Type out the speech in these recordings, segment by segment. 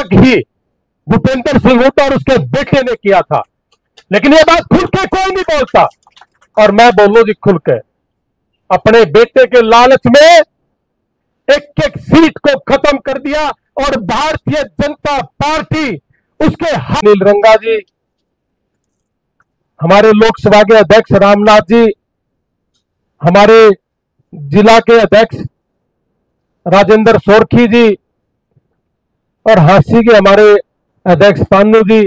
बैठक ही भूपेंद्र सिंह हुड्डा और उसके बेटे ने किया था। लेकिन ये बात खुल के कोई नहीं बोलता, और मैं बोलूं जी खुल के, अपने बेटे के लालच में एक एक सीट को खत्म कर दिया और भारतीय जनता पार्टी उसके अनिल रंगा जी, हमारे लोकसभा के अध्यक्ष रामनाथ जी, हमारे जिला के अध्यक्ष राजेंद्र सोरखी जी, और हांसी के हमारे अध्यक्ष पान्नू जी,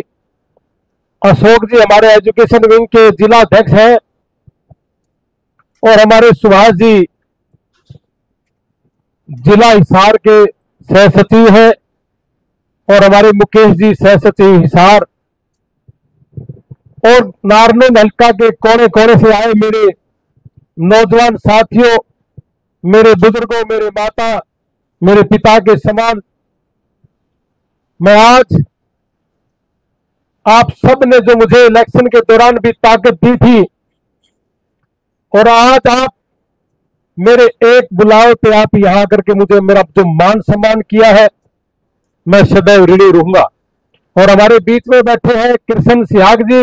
अशोक जी हमारे एजुकेशन विंग के जिला अध्यक्ष हैं, और हमारे सुभाष जी जिला हिसार के सह सचिव हैं, और हमारे मुकेश जी सह सचिव हिसार, और नारनौंद हल्का के कोने कोने से आए मेरे नौजवान साथियों, मेरे बुजुर्गों, मेरे माता, मेरे पिता के समान, मैं आज आप सब ने जो मुझे इलेक्शन के दौरान भी ताकत दी थी, और आज आप मेरे एक बुलाव पे आप यहां करके मुझे मेरा जो मान सम्मान किया है, मैं सदैव ऋणी रहूंगा। और हमारे बीच में बैठे हैं कृष्ण सिहाग जी,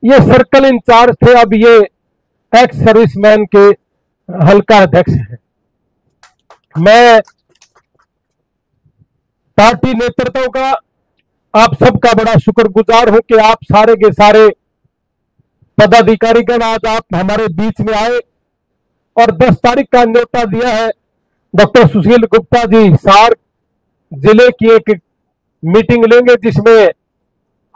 ये सर्कल इंचार्ज थे, अब ये एक्स सर्विसमैन के हल्का अध्यक्ष हैं। मैं पार्टी नेतृत्व का आप सबका बड़ा शुक्रगुजार हूं कि आप सारे के सारे पदाधिकारीगण आज आप हमारे बीच में आए और 10 तारीख का न्योता दिया है। डॉक्टर सुशील गुप्ता जी हिसार जिले की एक मीटिंग लेंगे, जिसमें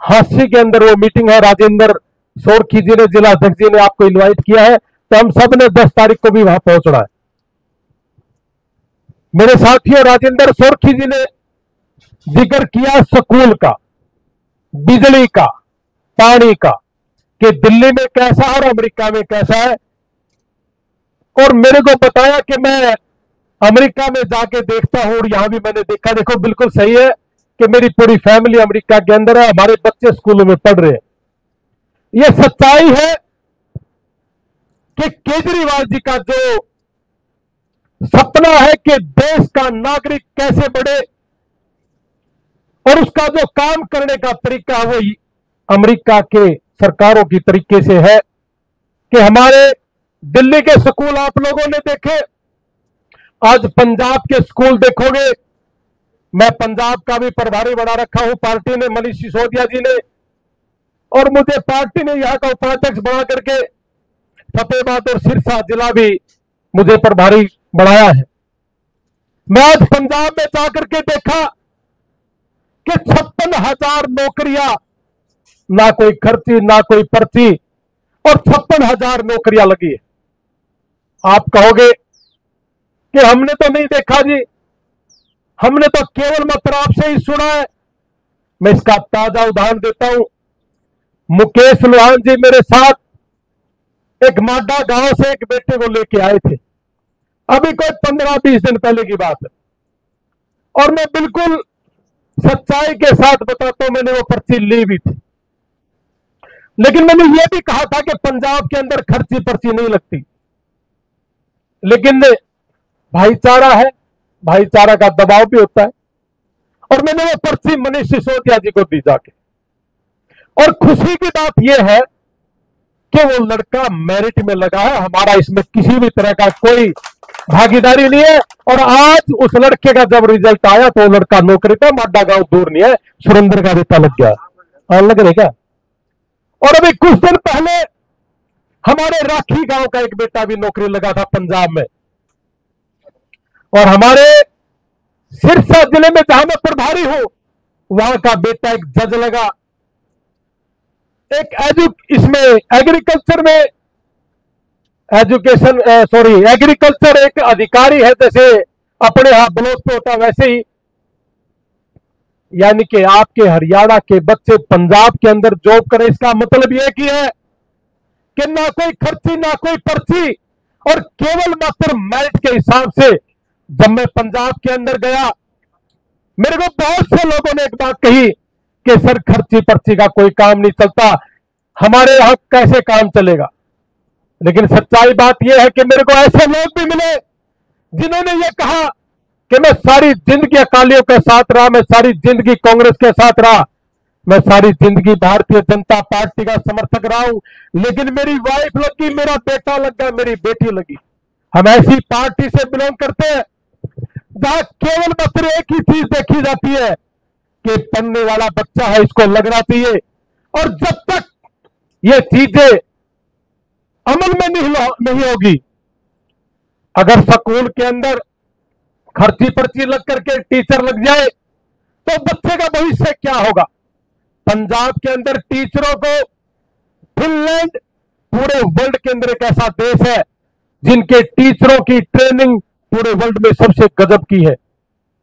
हांसी के अंदर वो मीटिंग है। राजेंद्र सोरखी जी ने, जिला अध्यक्ष जी ने आपको इनवाइट किया है, तो हम सब ने 10 तारीख को भी वहां पहुंचना है। मेरे साथियों, राजेंद्र सोरखी जी ने जिक्र किया स्कूल का, बिजली का, पानी का, कि दिल्ली में कैसा है और अमेरिका में कैसा है, और मेरे को बताया कि मैं अमेरिका में जाके देखता हूं और यहां भी मैंने देखा। देखो बिल्कुल सही है कि मेरी पूरी फैमिली अमेरिका के अंदर है, हमारे बच्चे स्कूलों में पढ़ रहे हैं। यह सच्चाई है कि केजरीवाल जी का जो सपना है कि देश का नागरिक कैसे बढ़े, और उसका जो काम करने का तरीका है वो अमेरिका के सरकारों की तरीके से है। कि हमारे दिल्ली के स्कूल आप लोगों ने देखे, आज पंजाब के स्कूल देखोगे, मैं पंजाब का भी प्रभारी बना रखा हूं पार्टी ने, मनीष सिसोदिया जी ने, और मुझे पार्टी ने यहां का उपाध्यक्ष बना करके फतेहाबाद और सिरसा जिला भी मुझे प्रभारी बनाया है। मैं आज पंजाब में जाकर के देखा कि 56,000 नौकरियां, ना कोई खर्ची ना कोई पर्ची, और 56,000 नौकरियां लगी है। आप कहोगे कि हमने तो नहीं देखा जी, हमने तो केवल मात्र आपसे ही सुना है। मैं इसका ताजा उदाहरण देता हूं। मुकेश लोहान जी मेरे साथ एक माडा गांव से एक बेटे को लेके आए थे, अभी कोई 15-20 दिन पहले की बात है, और मैं बिल्कुल सच्चाई के साथ बताता हूं, मैंने वो पर्ची ली भी थी। लेकिन मैंने ये भी कहा था कि पंजाब के अंदर खर्ची पर्ची नहीं लगती, लेकिन भाईचारा है, भाईचारा का दबाव भी होता है, और मैंने वो पर्ची मनीष सिसोदिया जी को दी जाके। और खुशी की बात यह है कि वो लड़का मेरिट में लगा है, हमारा इसमें किसी भी तरह का कोई भागीदारी नहीं है। और आज उस लड़के का जब रिजल्ट आया तो वो लड़का नौकरी पे, माडा गांव दूर नहीं है, सुरेंद्र का रेता लग गया, और लग रहे क्या। और अभी कुछ दिन पहले हमारे राखी गांव का एक बेटा भी नौकरी लगा था पंजाब में, और हमारे सिरसा जिले में जहां मैं प्रभारी हूं, वहां का बेटा एक जज लगा। एक इसमें एग्रीकल्चर में एग्रीकल्चर एक अधिकारी है, जैसे अपने यहां ब्लॉक पे होता वैसे ही, यानी कि आपके हरियाणा के बच्चे पंजाब के अंदर जॉब करें। इसका मतलब यह कि है कि ना कोई खर्ची ना कोई पर्ची, और केवल मात्र मेरिट के हिसाब से। जब मैं पंजाब के अंदर गया, मेरे को बहुत से लोगों ने एक बात कही कि सर खर्ची पर्ची का कोई काम नहीं चलता, हमारे यहां कैसे काम चलेगा। लेकिन सच्चाई बात यह है कि मेरे को ऐसे लोग भी मिले जिन्होंने ये कहा कि मैं सारी जिंदगी अकालियों के साथ रहा, मैं सारी जिंदगी कांग्रेस के साथ रहा, मैं सारी जिंदगी भारतीय जनता पार्टी का समर्थक रहा हूं, लेकिन मेरी वाइफ लगी, मेरा बेटा लगा, मेरी बेटी लगी। हम ऐसी पार्टी से बिलोंग करते हैं जहां केवल मात्र एक ही चीज देखी जाती है कि पढ़ने वाला बच्चा है, इसको लगना चाहिए। और जब तक ये चीजें अमल में नहीं होगी, अगर स्कूल के अंदर खर्ची पर्ची लग करके टीचर लग जाए तो बच्चे का भविष्य क्या होगा। पंजाब के अंदर टीचरों को, फिनलैंड पूरे वर्ल्ड के अंदर एक ऐसा देश है जिनके टीचरों की ट्रेनिंग पूरे वर्ल्ड में सबसे गजब की है।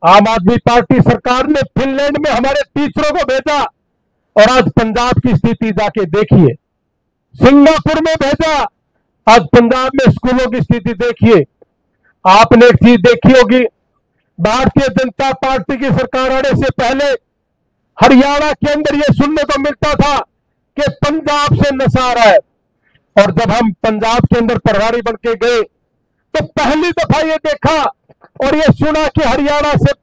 आम आदमी पार्टी सरकार ने फिनलैंड में हमारे टीचरों को भेजा और आज पंजाब की स्थिति जाके देखिए। सिंगापुर में भेजा, आज पंजाब में स्कूलों की स्थिति देखिए। आपने एक चीज देखी होगी, भारतीय जनता पार्टी की सरकार आने से पहले हरियाणा के अंदर यह सुनने को मिलता था कि पंजाब से नशा आ रहा है, और जब हम पंजाब के अंदर प्रभारी बन के गए तो पहली दफा ये देखा और ये सुना कि हरियाणा से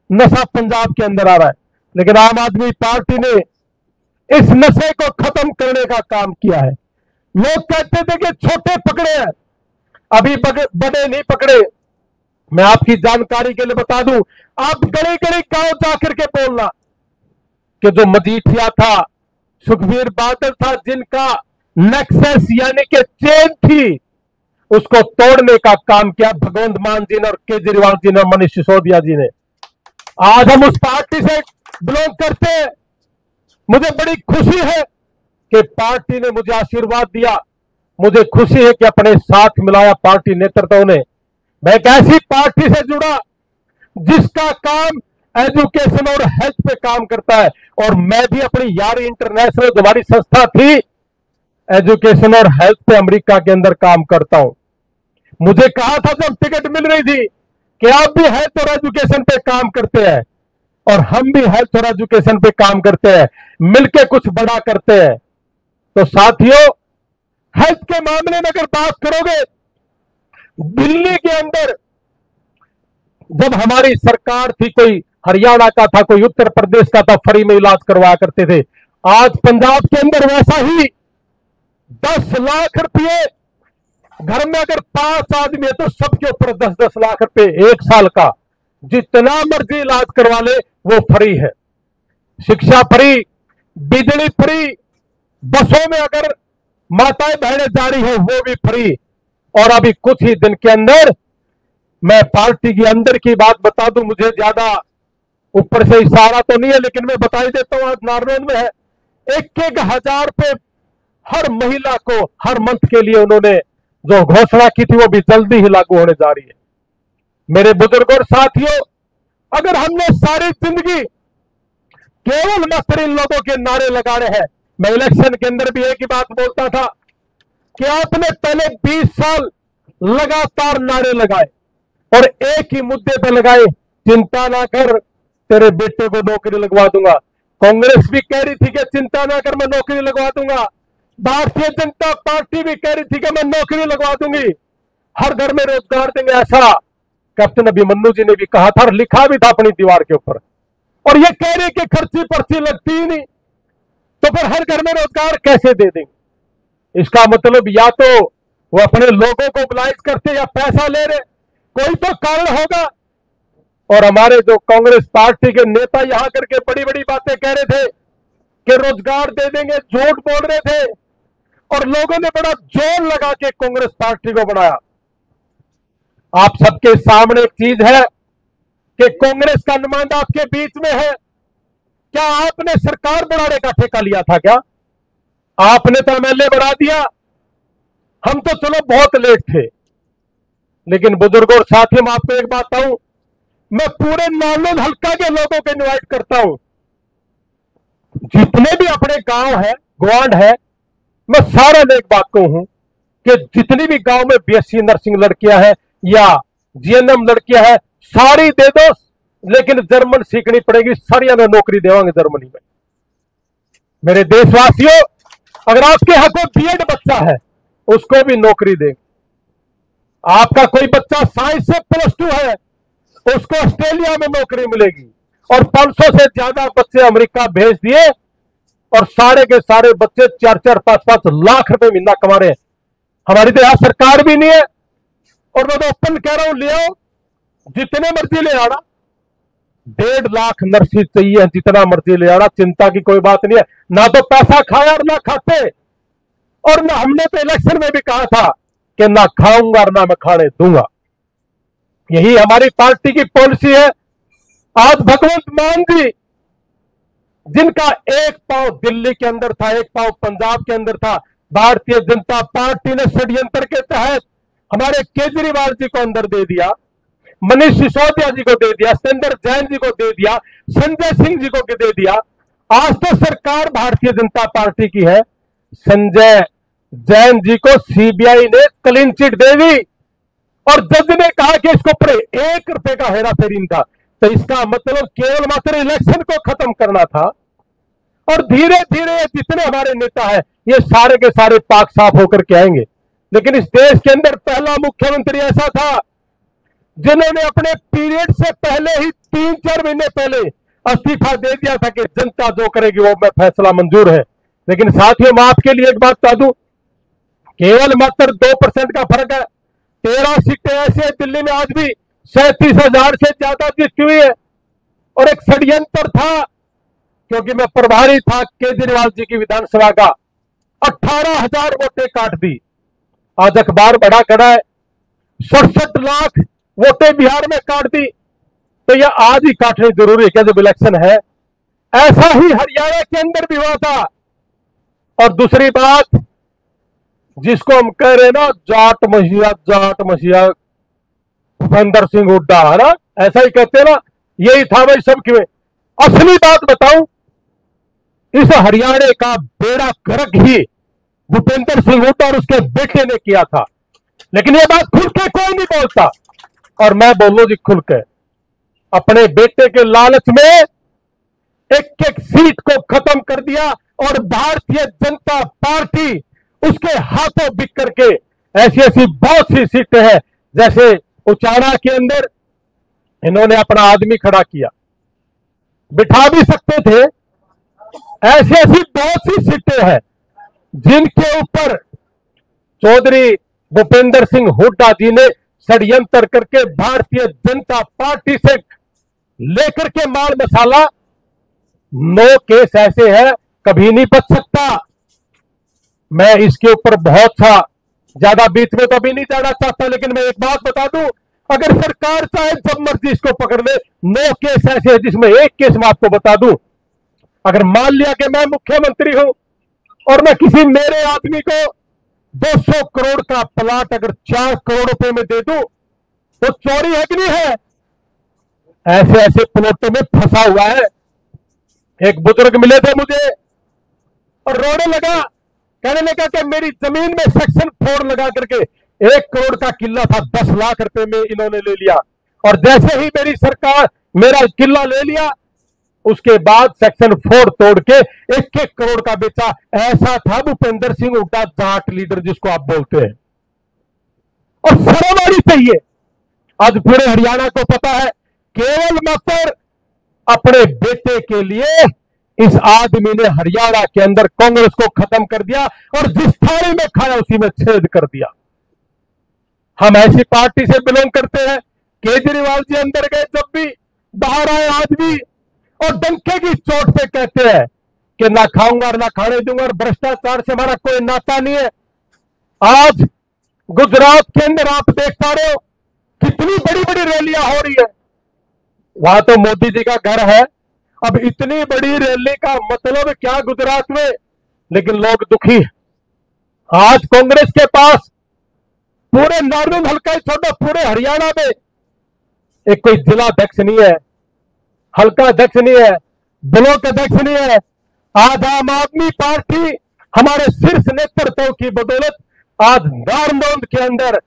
नशा पंजाब के अंदर आ रहा है। लेकिन आम आदमी पार्टी ने इस नशे को खत्म करने का काम किया है। लोग कहते थे कि छोटे पकड़े हैं, अभी बड़े नहीं पकड़े। मैं आपकी जानकारी के लिए बता दूं, आप गली गली गांव जाकर के बोलना कि जो मजीठिया था, सुखबीर बादल था, जिनका नेक्सस यानी कि चेन थी, उसको तोड़ने का काम किया भगवंत मान जी ने और केजरीवाल जी ने और मनीष सिसोदिया जी ने। आज हम उस पार्टी से बिलोंग करते हैं। मुझे बड़ी खुशी है कि पार्टी ने मुझे आशीर्वाद दिया, मुझे खुशी है कि अपने साथ मिलाया पार्टी नेतृत्व ने। मैं एक ऐसी पार्टी से जुड़ा जिसका काम एजुकेशन और हेल्थ पे काम करता है, और मैं भी अपनी यारी इंटरनेशनल जो हमारी संस्था थी एजुकेशन और हेल्थ पे अमेरिका के अंदर काम करता हूं। मुझे कहा था जब टिकट मिल रही थी कि आप भी हेल्थ और एजुकेशन पे काम करते हैं, और हम भी हेल्थ और एजुकेशन पे काम करते हैं, मिलके कुछ बड़ा करते हैं। तो साथियों, हेल्थ के मामले में अगर बात करोगे, दिल्ली के अंदर जब हमारी सरकार थी, कोई हरियाणा का था, कोई उत्तर प्रदेश का था, फ्री में इलाज करवाया करते थे। आज पंजाब के अंदर वैसा ही 10 लाख रुपये, घर में अगर 5 आदमी है तो सबके ऊपर 10-10 लाख रुपए एक साल का, जितना मर्जी इलाज करवा ले वो फ्री है। शिक्षा फ्री, बिजली फ्री, बसों में अगर माताएं बहनें जा रही है वो भी फ्री। और अभी कुछ ही दिन के अंदर, मैं पार्टी के अंदर की बात बता दूं, मुझे ज्यादा ऊपर से इशारा तो नहीं है लेकिन मैं बता ही देता हूं, आज नारनौल में है 1,000 रुपए हर महिला को हर मंथ के लिए उन्होंने जो घोषणा की थी वो भी जल्दी ही लागू होने जा रही है। मेरे बुजुर्गों और साथियों, अगर हमने सारी जिंदगी केवल मात्र इन लोगों के नारे लगाने हैं, मैं इलेक्शन के अंदर भी एक ही बात बोलता था कि आपने पहले 20 साल लगातार नारे लगाए और एक ही मुद्दे पर लगाए, चिंता ना कर तेरे बेटे को नौकरी लगवा दूंगा। कांग्रेस भी कह रही थी कि चिंता ना कर मैं नौकरी लगवा दूंगा, भारतीय जनता पार्टी भी कह रही थी कि मैं नौकरी लगवा दूंगी, हर घर में रोजगार देंगे, ऐसा कैप्टन अभिमन्यु जी ने भी कहा था और लिखा भी था अपनी दीवार के ऊपर। और ये कह रहे कि खर्ची पर्ची लगती ही नहीं, तो फिर हर घर में रोजगार कैसे दे देंगे। इसका मतलब या तो वो अपने लोगों को मोबिलाइज करते या पैसा ले रहे, कोई तो कारण होगा। और हमारे जो कांग्रेस पार्टी के नेता यहां करके बड़ी बड़ी बातें कह रहे थे कि रोजगार दे देंगे, झूठ बोल रहे थे, और लोगों ने बड़ा जोर लगा के कांग्रेस पार्टी को बनाया। आप सबके सामने एक चीज है कि कांग्रेस का नुमाइंदा आपके बीच में है। क्या आपने सरकार बनाने का ठेका लिया था? क्या आपने तो एमएलए बना दिया? हम तो चलो बहुत लेट थे, लेकिन बुजुर्गों और साथियों, मैं आपको एक बात बताऊं, मैं पूरे नारनौल हल्का के लोगों को इनवाइट करता हूं, जितने भी अपने गांव है, ग्वांड है, मैं सारा एक बात कहूं कि जितनी भी गांव में बीएससी नर्सिंग लड़कियां हैं या जीएनएम लड़कियां हैं, सारी दे दो, लेकिन जर्मन सीखनी पड़ेगी, सारिया में नौकरी देवांगे जर्मनी में। मेरे देशवासियों, अगर आपके यहां कोई बीएड बच्चा है उसको भी नौकरी देंगे। आपका कोई बच्चा साइंस से +2 है उसको ऑस्ट्रेलिया में नौकरी मिलेगी। और 500 से ज्यादा बच्चे अमेरिका भेज दिए और सारे के सारे बच्चे 4-4, 5-5 लाख रुपए महीना कमा रहे हैं। हमारी तो यहां सरकार भी नहीं है। और मैं तो ओपन कह रहा हूं, ले आओ, जितने मर्जी ले आना। 1.5 लाख नर्सिंग चाहिए, जितना मर्जी ले आना, चिंता की कोई बात नहीं है। ना तो पैसा खाया और ना खाते। और ना, हमने तो इलेक्शन में भी कहा था कि ना खाऊंगा और ना मैं खाने दूंगा। यही हमारी पार्टी की पॉलिसी है। आज भगवंत मान जी, जिनका एक पांव दिल्ली के अंदर था, एक पांव पंजाब के अंदर था, भारतीय जनता पार्टी ने षड्यंत्र के तहत हमारे केजरीवाल जी को अंदर दे दिया, मनीष सिसोदिया जी को दे दिया, सुरेंद्र जैन जी को दे दिया, संजय सिंह जी को दे दिया। आज तो सरकार भारतीय जनता पार्टी की है। संजय जैन जी को सीबीआई ने क्लीन चिट दे दी और जज ने कहा कि इसको ऊपर 1 रुपए का हेराफेरी था। तो इसका मतलब केवल मात्र इलेक्शन को खत्म करना था। और धीरे धीरे जितने हमारे नेता हैं, ये सारे के सारे पाक साफ होकर के आएंगे। लेकिन इस देश के अंदर पहला मुख्यमंत्री ऐसा था जिन्होंने अपने पीरियड से पहले ही 3-4 महीने पहले इस्तीफा दे दिया था कि जनता जो करेगी वो मैं फैसला मंजूर है। लेकिन साथियों, मैं आपके लिए एक बात बता दूं, केवल मात्र 2% का फर्क है। 13 सीटें ऐसी है दिल्ली में आज भी 37,000 से ज्यादा जीती हुई है। और एक षड्यंत्र था, क्योंकि मैं प्रभारी था केजरीवाल जी की विधानसभा का, 18,000 वोटें काट दी। आज अखबार बड़ा खड़ा है, 67 लाख वोटें बिहार में काट दी। तो यह आज ही काटनी जरूरी है क्या जब इलेक्शन है? ऐसा ही हरियाणा के अंदर भी हुआ था। और दूसरी बात, जिसको हम कह रहे हैं ना, जाट मसीहा भूपेंद्र सिंह हुड्डा, है ना, ऐसा ही कहते हैं ना, यही था भाई सब क्यों। असली बात बताऊं, इस हरियाणा का बेड़ा गर्क ही भूपेंद्र सिंह हुड्डा और उसके बेटे ने किया था। लेकिन ये बात खुल के कोई नहीं बोलता। और मैं बोलूं जी खुल के, अपने बेटे के लालच में एक एक सीट को खत्म कर दिया और भारतीय जनता पार्टी उसके हाथों बिक करके ऐसी ऐसी बहुत सी सीटें हैं, जैसे उचाना के अंदर इन्होंने अपना आदमी खड़ा किया, बिठा भी सकते थे। ऐसी ऐसी बहुत सी सीटें हैं जिनके ऊपर चौधरी भूपेंद्र सिंह हुड्डा जी ने षड्यंत्र करके भारतीय जनता पार्टी से लेकर के माल मसाला, 9 केस ऐसे हैं, कभी नहीं बच सकता। मैं इसके ऊपर बहुत सा ज्यादा बीच में तो अभी नहीं जाना चाहता, लेकिन मैं एक बात बता दूं, अगर सरकार चाहे जब मर्जी इसको पकड़ ले, 9 केस ऐसे हैं जिसमें एक केस मैं आपको बता दूं। अगर मान लिया कि मैं मुख्यमंत्री हूं और मैं किसी मेरे आदमी को 200 करोड़ का प्लाट अगर 4 करोड़ रुपए में दे दूं, तो चोरी है कि नहीं है? ऐसे ऐसे प्लॉटों में फंसा हुआ है। एक बुजुर्ग मिले थे मुझे और रोने लगा, कहने लगा कि मेरी जमीन में सेक्शन 4 लगा करके 1 करोड़ का किला था, 10 लाख रुपए में इन्होंने ले लिया। और जैसे ही मेरी सरकार मेरा किला ले लिया, उसके बाद सेक्शन 4 तोड़ के 1-1 करोड़ का बेचा। ऐसा था भूपेंद्र सिंह हुड्डा, जाट लीडर जिसको आप बोलते हैं। और शर्म आनी चाहिए। आज पूरे हरियाणा को पता है, केवल मात्र अपने बेटे के लिए इस आदमी ने हरियाणा के अंदर कांग्रेस को खत्म कर दिया और जिस थाली में खाया उसी में छेद कर दिया। हम ऐसी पार्टी से बिलोंग करते हैं। केजरीवाल जी अंदर गए जब भी, बाहर आए आज भी, और डंके की चोट पे कहते हैं कि ना खाऊंगा और ना खाने दूंगा, और भ्रष्टाचार से हमारा कोई नाता नहीं है। आज गुजरात के अंदर आप देख पा रहे हो कितनी बड़ी बड़ी रैलियां हो रही है। वहां तो मोदी जी का घर है। अब इतनी बड़ी रैली का मतलब क्या गुजरात में, लेकिन लोग दुखी हैं। आज कांग्रेस के पास पूरे नारनौल हल्का ही छोड़ो, पूरे हरियाणा में एक कोई जिला अध्यक्ष नहीं है, हल्का अध्यक्ष नहीं है, ब्लॉक अध्यक्ष नहीं है। आज आम आदमी पार्टी हमारे शीर्ष नेतृत्व की बदौलत आज नारनौल के अंदर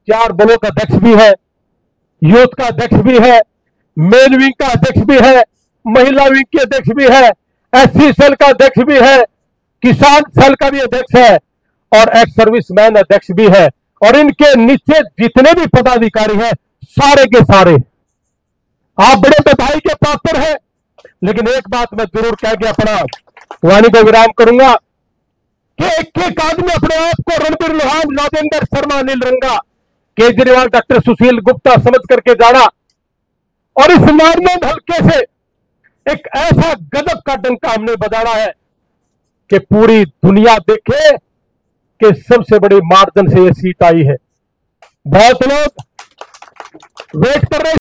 4 ब्लॉक अध्यक्ष भी है, यूथ का अध्यक्ष भी है, मेन विंग का अध्यक्ष भी है, महिला विंग के अध्यक्ष भी है, एससी सेल का अध्यक्ष भी है, किसान सेल का भी अध्यक्ष है और एक्स सर्विसमैन अध्यक्ष भी है। और इनके नीचे जितने भी पदाधिकारी हैं सारे के सारे आप बड़े बधाई के पात्र हैं, लेकिन एक बात मैं जरूर कह के अपना वाणी को विराम करूंगा कि एक आदमी अपने आप को रणबीर लोहान, राजेंद्र शर्मा, अनिल रंगा, केजरीवाल, डॉक्टर सुशील गुप्ता समझ करके जाना और इस नारनौंद हल्के से एक ऐसा गजब का डंका हमने बजाना है कि पूरी दुनिया देखे कि सबसे बड़ी मार्जिन से ये सीट आई है। बहुत लोग वेट कर रहे